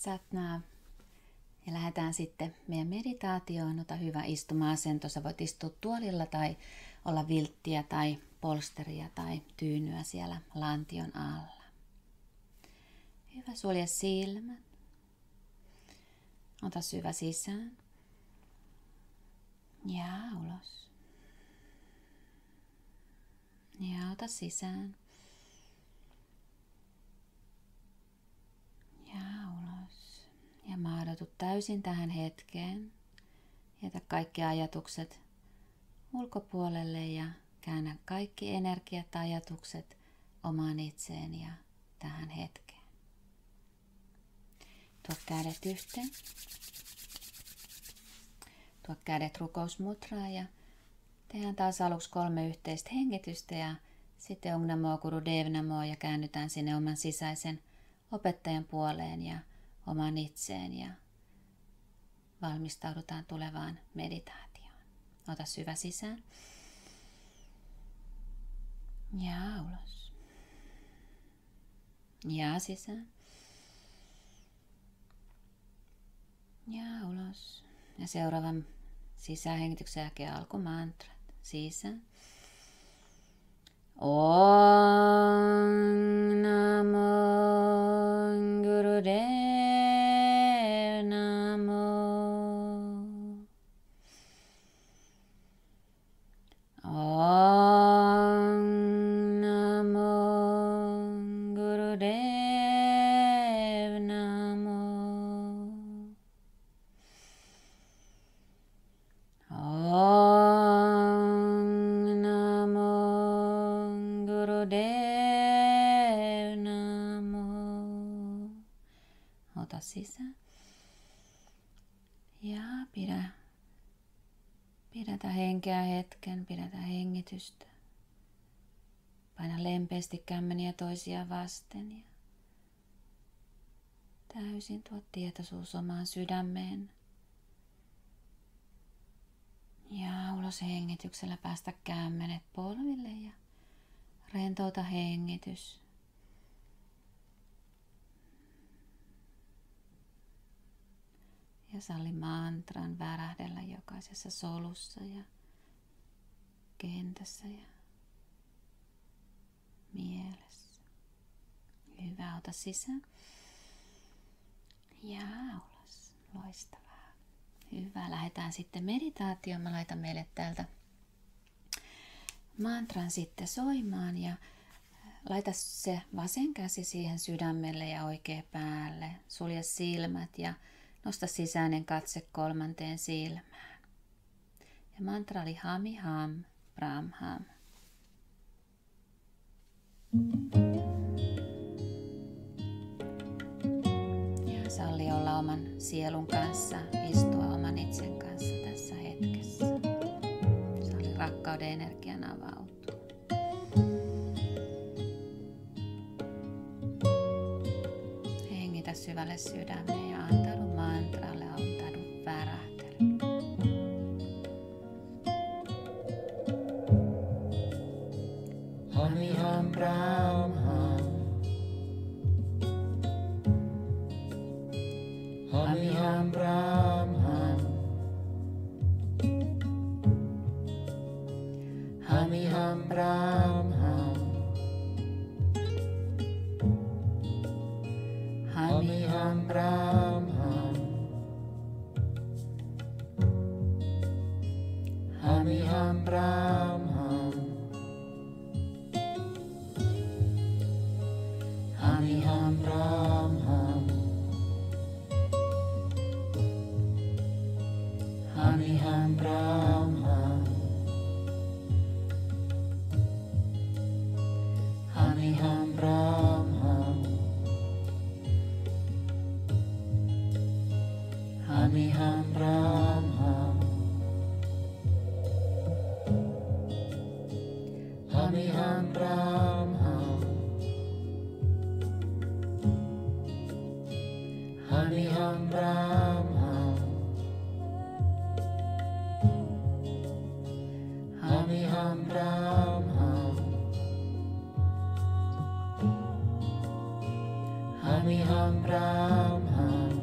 Satnaa. Ja lähdetään sitten meidän meditaatioon. Ota hyvä istuma-asento. Sä voit istua tuolilla tai olla vilttiä tai polsteria tai tyynyä siellä lantion alla. Hyvä, sulje silmät. Ota syvä sisään. Ja ulos. Ja ota sisään. Ja ulos. Ja maadotu täysin tähän hetkeen. Jätä kaikki ajatukset ulkopuolelle ja käännä kaikki energiat ja ajatukset omaan itseen ja tähän hetkeen. Tuo kädet yhteen. Tuo kädet rukousmutraa ja tehdään taas aluksi 3 yhteistä hengitystä ja sitten Om Namo Guru Dev Namo ja käännytään sinne oman sisäisen opettajan puoleen ja oman itseen ja valmistaudutaan tulevaan meditaatioon. Ota syvä sisään ja ulos ja sisään ja ulos. Ja seuraavan sisähengityksen jälkeen alkumantrat sisään. Om Namo Guru Dev Namo. Om Namo Guru Dev Namo. Om Namo Guru Dev Namo. Ota sisään. Ja pidätä henkeä hetken, pidätä hengitystä. Paina lempeästi kämmeniä toisia vasten ja täysin tuo tietoisuus omaan sydämeen. Ja ulos hengityksellä päästä kämmenet polville ja rentouta hengitys. Ja salli mantran värähdellä jokaisessa solussa ja kentässä ja mielessä. Hyvä, ota sisään. Ja ulos. Loistavaa. Hyvä, lähdetään sitten meditaatioon. Mä laitan meille täältä mantran sitten soimaan ja laita se vasen käsi siihen sydämelle ja oikea päälle. Sulje silmät ja nosta sisäinen katse 3. silmään. Ja mantra oli Hami Ham Brahmam. Ja salli olla oman sielun kanssa, istua oman itsen kanssa tässä hetkessä. Salli rakkauden energian avautua. Hengitä syvälle sydämeen ja antaudu mantralle, antaudu värähtelylle. Hami Ham Brahmam. Hami Ham Brahmam. Hami Ham Brahmam. Hami Ham Brahmam. Hami Ham Brahmam. Hami Ham Brahmam. Hami Ham Brahmam. Hami Ham Brahmam. Hami Ham Brahmam. Hami Ham Brahmam. Hami Ham Brahmam. Hami Ham Brahmam. Hami Ham Brahmam.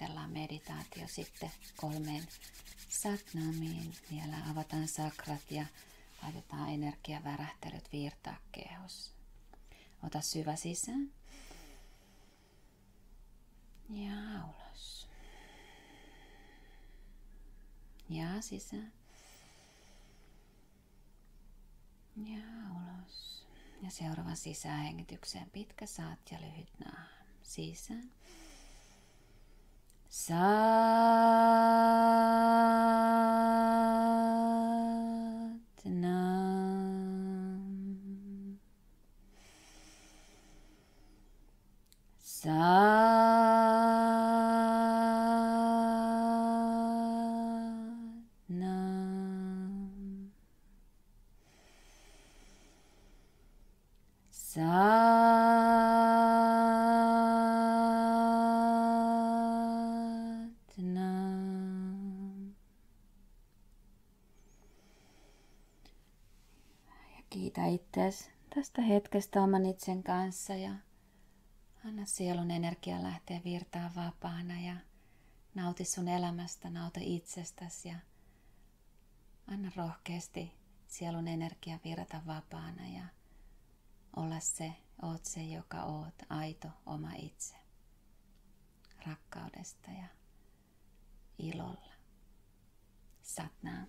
lopetellaan meditaatio sitten 3 satnamiin. Vielä avataan sakrat ja laitetaan energiavärähtelyt virtaa kehossa. Ota syvä sisään ja ulos. Ja sisään. Ja ulos. Ja seuraava sisäänhengitykseen pitkä saat ja lyhyt naama. Sisään. Satnam. Satnam. Satnam. Ja kiitä itseäsi tästä hetkestä oman itsen kanssa ja anna sielun energia lähteä virtaan vapaana ja nauti sun elämästä, nauti itsestäsi ja anna rohkeasti sielun energia virrata vapaana ja olla oot se, joka oot, aito oma itse, rakkaudesta ja ilolla. Satnam.